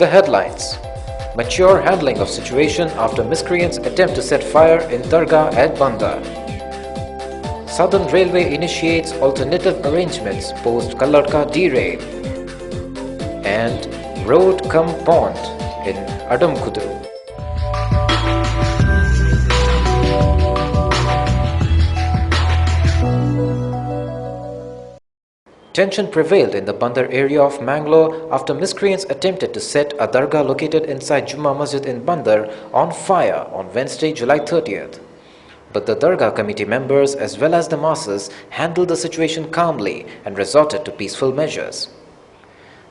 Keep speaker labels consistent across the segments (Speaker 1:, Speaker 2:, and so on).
Speaker 1: The headlines: mature handling of situation after miscreants attempt to set fire in Dargah at Bandar. Southern Railway initiates alternative arrangements post Kalladka derail. And road come pond in Adamkudru. Tension prevailed in the Bandar area of Mangalore after miscreants attempted to set a dargah located inside Jummah Masjid in Bandar on fire on Wednesday, July 30th. But the Dargah committee members as well as the masses handled the situation calmly and resorted to peaceful measures.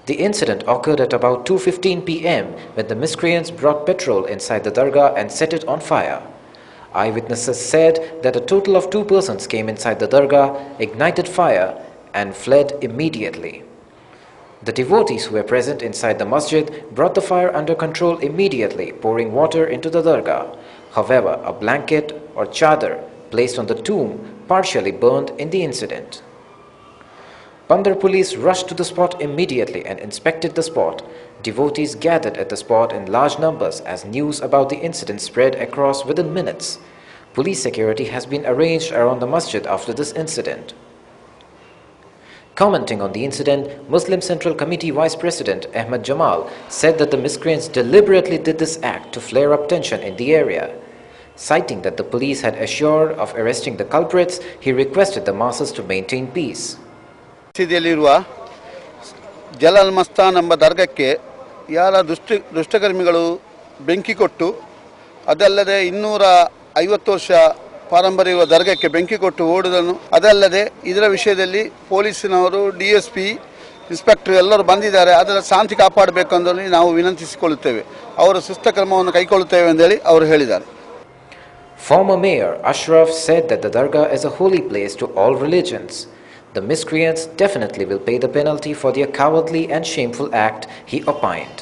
Speaker 1: The incident occurred at about 2:15 p.m. when the miscreants brought petrol inside the dargah and set it on fire. Eyewitnesses said that a total of 2 persons came inside the dargah, ignited fire and fled immediately. The devotees who were present inside the masjid brought the fire under control immediately, pouring water into the dargah. However, a blanket or chadar placed on the tomb partially burned in the incident. Bandar police rushed to the spot immediately and inspected the spot. Devotees gathered at the spot in large numbers as news about the incident spread across within minutes. Police security has been arranged around the masjid after this incident. Commenting on the incident, Muslim Central Committee Vice President Ahmad Jamal said that the miscreants deliberately did this act to flare up tension in the area. Citing that the police had assured of arresting the culprits, he requested the masses to maintain peace.
Speaker 2: ಸಿದಿಯಲ್ಲಿರುವ Jalal Mastan ಎಂಬ ದರ್ಗಕ್ಕೆ ಯಾರ ದುಷ್ಟಕರ್ಮಿಗಳು ಬೆಂಕಿ ಕೊಟ್ಟು ಅದಲ್ಲದೆ 250 ವರ್ಷ ಪಾರಂಪರಿಕ ದರ್ಗಕ್ಕೆ ಬೆಂಕಿ ಕೊಟ್ಟು ಓಡುವುದನ್ನು ಅದಲ್ಲದೆ ಇದರ ವಿಷಯದಲ್ಲಿ ಪೊಲೀಸಿನವರು ಡಿಎಸ್ಪಿ ಇನ್ಸ್ಪೆಕ್ಟರ್ ಎಲ್ಲರೂ ಬಂದಿದ್ದಾರೆ. ಅದರ ಶಾಂತಿ ಕಾಪಾಡಬೇಕು ಎಂದು ನಾವು ವಿನಂತಿಸಿಕೊಳ್ಳುತ್ತೇವೆ. ಅವರು ಶಿಸ್ತ ಕ್ರಮವನ್ನು ಕೈಗೊಳ್ಳುತ್ತೇವೆ ಎಂದು ಹೇಳಿ ಅವರು ಹೇಳಿದ್ದಾರೆ.
Speaker 1: Former Mayor Ashraf said that the dargah is a holy place to all religions. The miscreants definitely will pay the penalty for their cowardly and shameful act, he opined.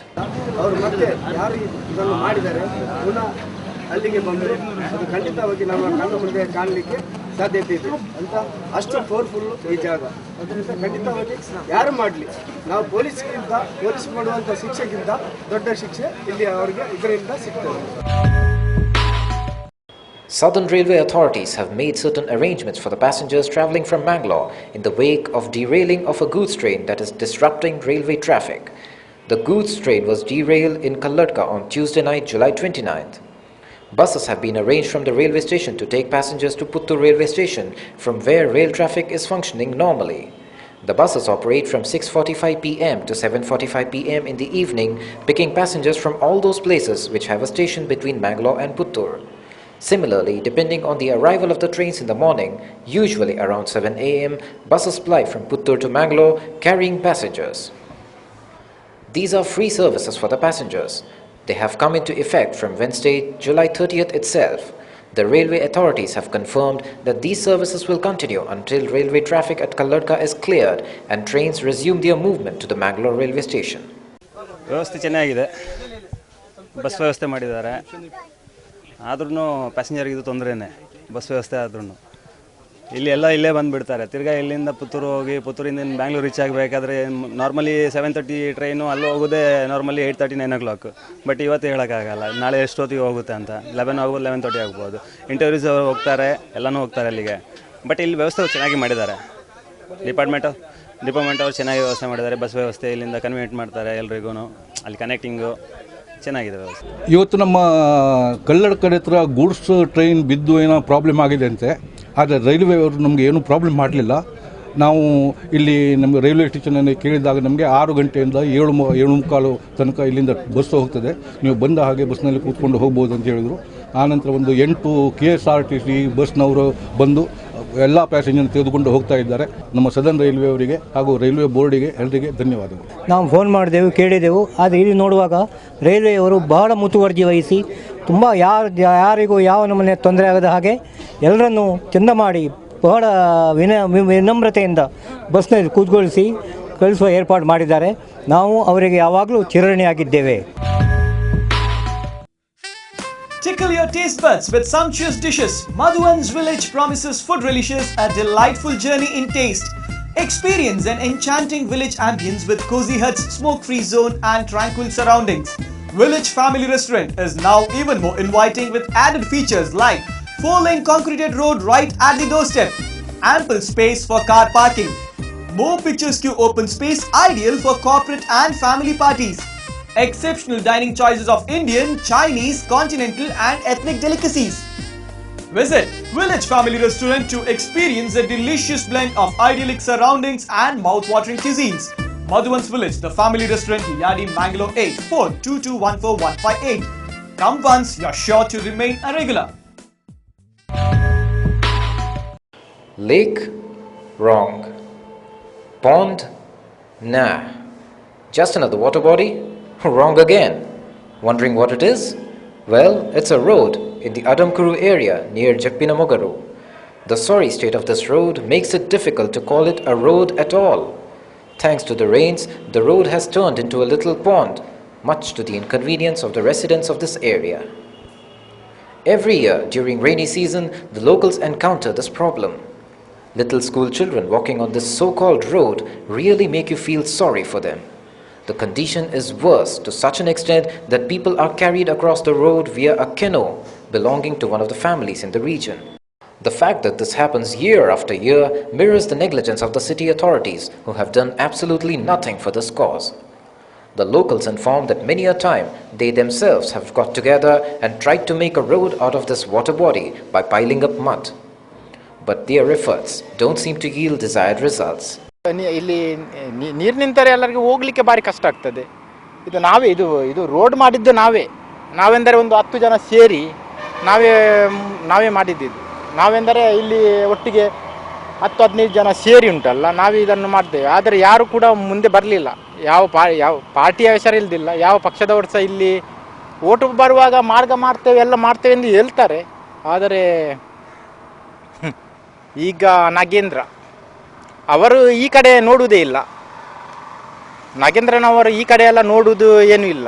Speaker 3: ಅಲ್ಲಿಗೆ ಬಂದರೆ ಅದು ಖಂಡಿತವಾಗಿ ನಮ್ಮ ಕಣ್ಣು ಮುಂದೆ ಕಾಣಲಿಕ್ಕೆ ಸಾಧ್ಯತೆ ಇದೆ ಅಂತ ಅಷ್ಟು ಪವರ್ಫುಲ್ ಈ ಜಾಗ. ಅದರಿಂದ ಖಂಡಿತವಾಗಿ ಯಾರು ಮಾಡಲಿ ನಾವು ಪೊಲೀಸ್ ಮಾಡುವಂಥ ಶಿಕ್ಷೆಗಿಂತ ದೊಡ್ಡ ಶಿಕ್ಷೆ ಇಲ್ಲಿ ಅವರಿಗೆ ಇದರಿಂದ ಸಿಗ್ತದೆ.
Speaker 1: Southern Railway authorities have made certain arrangements for the passengers travelling from Mangalore in the wake of derailing of a goods train that is disrupting railway traffic. The goods train was derailed in Kalladka on Tuesday night, July 29th. Buses have been arranged from the railway station to take passengers to Puttur railway station, from where rail traffic is functioning normally. The buses operate from 6:45 p.m. to 7:45 p.m. in the evening, picking passengers from all those places which have a station between Mangalore and Puttur. Similarly, depending on the arrival of the trains in the morning, usually around 7 a.m., buses ply from Puttur to Mangalore carrying passengers. These are free services for the passengers. They have come into effect from Wednesday, July 30th itself. The railway authorities have confirmed that these services will continue until railway traffic at Kalladka is cleared and trains resume their movement to the Mangalore railway station.
Speaker 4: ವ್ಯವಸ್ಥೆ ಚೆನ್ನಾಗಿದೆ, bus ವ್ಯವಸ್ಥೆ ಮಾಡಿದ್ದಾರೆ. ಆದ್ರೂ ಪ್ಯಾಸೆಂಜರ್ಗೆ ಇದು ತೊಂದರೆನೇ. Bus ವ್ಯವಸ್ಥೆ ಆದ್ರೂ ಇಲ್ಲೇ ಬಂದುಬಿಡ್ತಾರೆ. ತಿರ್ಗಾ ಇಲ್ಲಿಂದ ಪುತ್ತೂರು ಹೋಗಿ ಪುತ್ತೂರಿಂದ ಬ್ಯಾಂಗ್ಳೂರು ರೀಚ್ ಆಗಬೇಕಾದ್ರೆ ನಾರ್ಮಲಿ 7:30 ಟ್ರೈನು, ಅಲ್ಲಿ ಹೋಗೋದೇ ನಾರ್ಮಲಿ 8:30 9 o'clock. ಬಟ್ ಇವತ್ತು ಹೇಳೋಕ್ಕಾಗಲ್ಲ ನಾಳೆ ಎಷ್ಟೊತ್ತಿಗೆ ಹೋಗುತ್ತೆ ಅಂತ. 11 ಆಗ್ಬೋದು, 11:30 ಆಗ್ಬೋದು. ಇಂಟರ್ವ್ಯೂಸ್ ಅವರು ಹೋಗ್ತಾರೆ, ಎಲ್ಲನೂ ಹೋಗ್ತಾರೆ ಅಲ್ಲಿಗೆ. ಬಟ್ ಇಲ್ಲಿ ವ್ಯವಸ್ಥೆ ಚೆನ್ನಾಗಿ ಮಾಡಿದ್ದಾರೆ. ಡಿಪಾರ್ಟ್ಮೆಂಟ್ ಅವರು ಚೆನ್ನಾಗಿ ವ್ಯವಸ್ಥೆ ಮಾಡಿದ್ದಾರೆ. ಬಸ್ ವ್ಯವಸ್ಥೆ ಇಲ್ಲಿಂದ ಕನ್ವೀನಿಯಂಟ್ ಮಾಡ್ತಾರೆ ಎಲ್ರಿಗೂ. ಅಲ್ಲಿ ಕನೆಕ್ಟಿಂಗು ಚೆನ್ನಾಗಿದೆ ವ್ಯವಸ್ಥೆ.
Speaker 5: ಇವತ್ತು ನಮ್ಮ ಕಲ್ಲಡ ಕಡೆ ಹತ್ರ ಗೂಡ್ಸ್ ಟ್ರೈನ್ ಬಿದ್ದು ಏನೋ ಪ್ರಾಬ್ಲಮ್ ಆಗಿದೆ ಅಂತೆ. ಆದರೆ ರೈಲ್ವೆ ಅವರು ನಮಗೆ ಏನೂ ಪ್ರಾಬ್ಲಮ್ ಮಾಡಲಿಲ್ಲ. ನಾವು ಇಲ್ಲಿ ನಮ್ಮ ರೈಲ್ವೆ ಸ್ಟೇಷನಲ್ಲಿ ಕೇಳಿದಾಗ ನಮಗೆ 6 ಗಂಟೆಯಿಂದ 7:15 ತನಕ ಇಲ್ಲಿಂದ ಬಸ್ ಹೋಗ್ತದೆ, ನೀವು ಬಂದ ಹಾಗೆ ಬಸ್ನಲ್ಲಿ ಕೂತ್ಕೊಂಡು ಹೋಗ್ಬೋದು ಅಂತ ಹೇಳಿದರು. ಆನಂತರ ಒಂದು 8 KSRTC ಬಸ್ನವರು ಬಂದು ಎಲ್ಲ ಪ್ಯಾಸೆಂಜರ್ ತೆಗೆದುಕೊಂಡು ಹೋಗ್ತಾ ಇದ್ದಾರೆ. ನಮ್ಮ ಸದರ್ನ್ ರೈಲ್ವೆ ಅವರಿಗೆ ಹಾಗೂ ರೈಲ್ವೆ ಬೋರ್ಡಿಗೆ ಎಲ್ಲರಿಗೆ ಧನ್ಯವಾದಗಳು.
Speaker 6: ನಾವು ಫೋನ್ ಮಾಡಿದೆವು, ಕೇಳಿದೆವು. ಆದರೆ ಇಲ್ಲಿ ನೋಡುವಾಗ ರೈಲ್ವೆಯವರು ಬಹಳ ಮುತುವರ್ಜಿ ವಹಿಸಿ ತುಂಬ ಯಾರಿಗೂ ಯಾವ ನಮೂನೆ ತೊಂದರೆ ಆಗದ ಹಾಗೆ ಎಲ್ಲರನ್ನೂ ಚೆಂದ ಮಾಡಿ ಬಹಳ ವಿನಮ್ರತೆಯಿಂದ ಬಸ್ನಲ್ಲಿ ಕೂತ್ಕೊಳಿಸಿ ಕಳಿಸುವ ಏರ್ಪಾಡು ಮಾಡಿದ್ದಾರೆ. ನಾವು ಅವರಿಗೆ ಯಾವಾಗಲೂ ಚಿರಋಣಿಯಾಗಿದ್ದೇವೆ.
Speaker 7: Tickle your taste buds with sumptuous dishes. Madhuvan's Village promises food relicious, a delightful journey in taste. Experience an enchanting village ambience with cozy huts, smoke-free zone and tranquil surroundings. Village Family Restaurant is now even more inviting with added features like 4-lane concreted road right at the doorstep, ample space for car parking, more picturesque open space ideal for corporate and family parties, exceptional dining choices of Indian, Chinese, continental and ethnic delicacies. Visit Village Family Restaurant to experience a delicious blend of idyllic surroundings and mouth-watering cuisines. Madhuvan's Village, the family restaurant, Yadi, Mangalore 8, 42214 Come once, you're sure to remain a regular.
Speaker 1: Lake? Wrong. Pond? Nah. Just another water body? Wrong again. Wondering what it is? Well, it's a road in the Adamkuru area near Jeppinamogaru. The sorry state of this road makes it difficult to call it a road at all. Thanks to the rains, the road has turned into a little pond, much to the inconvenience of the residents of this area. Every year during rainy season, the locals encounter this problem. Little school children walking on this so-called road really make you feel sorry for them. The condition is worse to such an extent that people are carried across the road via a canoe belonging to one of the families in the region. The fact that this happens year after year mirrors the negligence of the city authorities, who have done absolutely nothing for this cause. The locals inform that many a time they themselves have got together and tried to make a road out of this water body by piling up mud. But their efforts don't seem to yield desired results.
Speaker 8: ಇಲ್ಲಿ ನೀರು ನಿಂತರೆ ಎಲ್ಲರಿಗೂ ಹೋಗಲಿಕ್ಕೆ ಭಾರಿ ಕಷ್ಟ ಆಗ್ತದೆ. ಇದು ನಾವೇ ಇದು ರೋಡ್ ಮಾಡಿದ್ದು ನಾವೆಂದರೆ ಒಂದು 10 ಜನ ಸೇರಿ ನಾವೇ ಮಾಡಿದ್ದು. ನಾವೆಂದರೆ ಇಲ್ಲಿ ಒಟ್ಟಿಗೆ 10-15 ಜನ ಸೇರಿ ಉಂಟಲ್ಲ, ನಾವೇ ಇದನ್ನು ಮಾಡ್ತೇವೆ. ಆದರೆ ಯಾರು ಕೂಡ ಮುಂದೆ ಬರಲಿಲ್ಲ. ಯಾವ ಪಾರ್ಟಿಯ ಹೆಸರು ಇಲ್ದಿಲ್ಲ, ಯಾವ ಪಕ್ಷದವರು ಸಹ ಇಲ್ಲಿ ಓಟು ಬರುವಾಗ ಮಾರ್ಗ ಮಾಡ್ತೇವೆ ಎಲ್ಲ ಮಾಡ್ತೇವೆ ಎಂದು ಹೇಳ್ತಾರೆ. ಆದರೆ ಈಗ ನಾಗೇಂದ್ರ ಅವರು ಈ ಕಡೆ ನೋಡುವುದೇ ಇಲ್ಲ. ನಾಗೇಂದ್ರನವರು ಈ ಕಡೆ ಎಲ್ಲ ನೋಡುವುದು ಏನೂ ಇಲ್ಲ.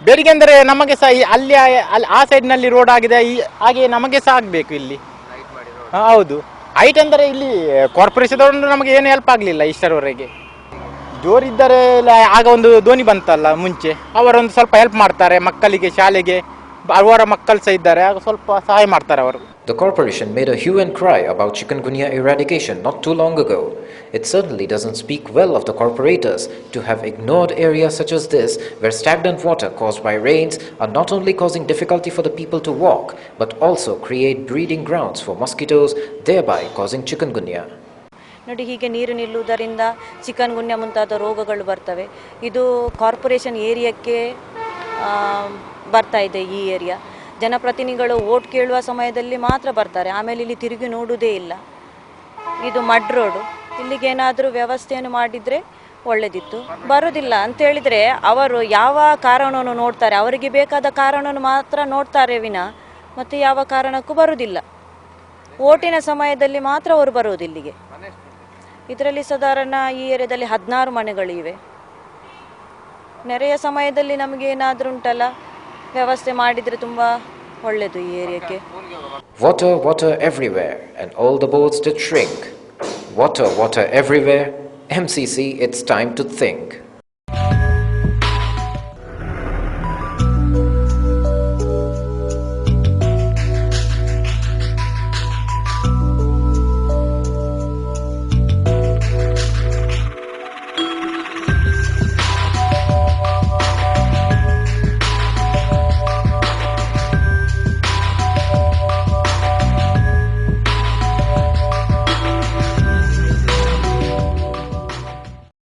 Speaker 8: ಬೇಡಿಕೆ ಅಂದರೆ ನಮಗೆ ಸಹ ಅಲ್ಲಿ ಆ ಸೈಡ್ನಲ್ಲಿ ರೋಡ್ ಆಗಿದೆ, ಹಾಗೆ ನಮಗೆ ಸಹ ಆಗಬೇಕು ಇಲ್ಲಿ. ಹೌದು, ಹೈಟ್ ಅಂದರೆ ಇಲ್ಲಿ ಕಾರ್ಪೊರೇಷನ್ ನಮಗೆ ಏನು ಹೆಲ್ಪ್ ಆಗಲಿಲ್ಲ ಇಷ್ಟರವರೆಗೆ. ಜೋರಿದ್ದರೆ ಆಗ ಒಂದು ದೋಣಿ ಬಂತಲ್ಲ ಮುಂಚೆ, ಅವರೊಂದು ಸ್ವಲ್ಪ ಹೆಲ್ಪ್ ಮಾಡ್ತಾರೆ ಮಕ್ಕಳಿಗೆ, ಶಾಲೆಗೆ ಅವರ ಮಕ್ಕಳು ಸಹ ಇದ್ದಾರೆ, ಆಗ ಸ್ವಲ್ಪ ಸಹಾಯ ಮಾಡ್ತಾರೆ ಅವರು.
Speaker 1: The corporation made a hue and cry about chikungunya eradication not too long ago. It certainly doesn't speak well of the corporators to have ignored areas such as this, where stagnant water caused by rains are not only causing difficulty for the people to walk, but also create breeding grounds for mosquitoes, thereby causing chikungunya.
Speaker 9: ನೋಡಿ, ಹೀಗೆ ನೀರು ನಿಲ್ಲುವುದರಿಂದ ಚಿಕನ್ಗುನ್ಯಾ ಮುಂತಾದ ರೋಗಗಳು ಬರ್ತವೆ. ಇದು corporation ಏರಿಯಾಕ್ಕೆ ಬರ್ತಾ ಇದೆ. ಈ ಏರಿಯಾ ಜನಪ್ರತಿನಿಧಿಗಳು ವೋಟ್ ಕೇಳುವ ಸಮಯದಲ್ಲಿ ಮಾತ್ರ ಬರ್ತಾರೆ, ಆಮೇಲೆ ಇಲ್ಲಿ ತಿರುಗಿ ನೋಡುವುದೇ ಇಲ್ಲ. ಇದು ಮಡ್ ರೋಡು, ಇಲ್ಲಿಗೇನಾದರೂ ವ್ಯವಸ್ಥೆಯನ್ನು ಮಾಡಿದರೆ ಒಳ್ಳೆದಿತ್ತು. ಬರೋದಿಲ್ಲ ಅಂತೇಳಿದರೆ ಅವರು ಯಾವ ಕಾರಣವನ್ನು ನೋಡ್ತಾರೆ, ಅವರಿಗೆ ಬೇಕಾದ ಕಾರಣವನ್ನು ಮಾತ್ರ ನೋಡ್ತಾರೆ ವಿನ ಮತ್ತು ಯಾವ ಕಾರಣಕ್ಕೂ ಬರುವುದಿಲ್ಲ. ವೋಟಿನ ಸಮಯದಲ್ಲಿ ಮಾತ್ರ ಅವರು ಬರುವುದು ಇಲ್ಲಿಗೆ. ಇದರಲ್ಲಿ ಸಾಧಾರಣ ಈ ಏರಿಯಾದಲ್ಲಿ 16 ಮನೆಗಳಿವೆ. ನೆರೆಯ ಸಮಯದಲ್ಲಿ ನಮಗೇನಾದರೂ ಉಂಟಲ್ಲ, ವ್ಯವಸ್ಥೆ ಮಾಡಿದರೆ ತುಂಬ ಒಳ್ಳೆಯದು ಈ ಏರಿಯಾಕ್ಕೆ.
Speaker 1: Water, water everywhere, and all the boats did shrink. Water, water everywhere. MCC, it's time to think.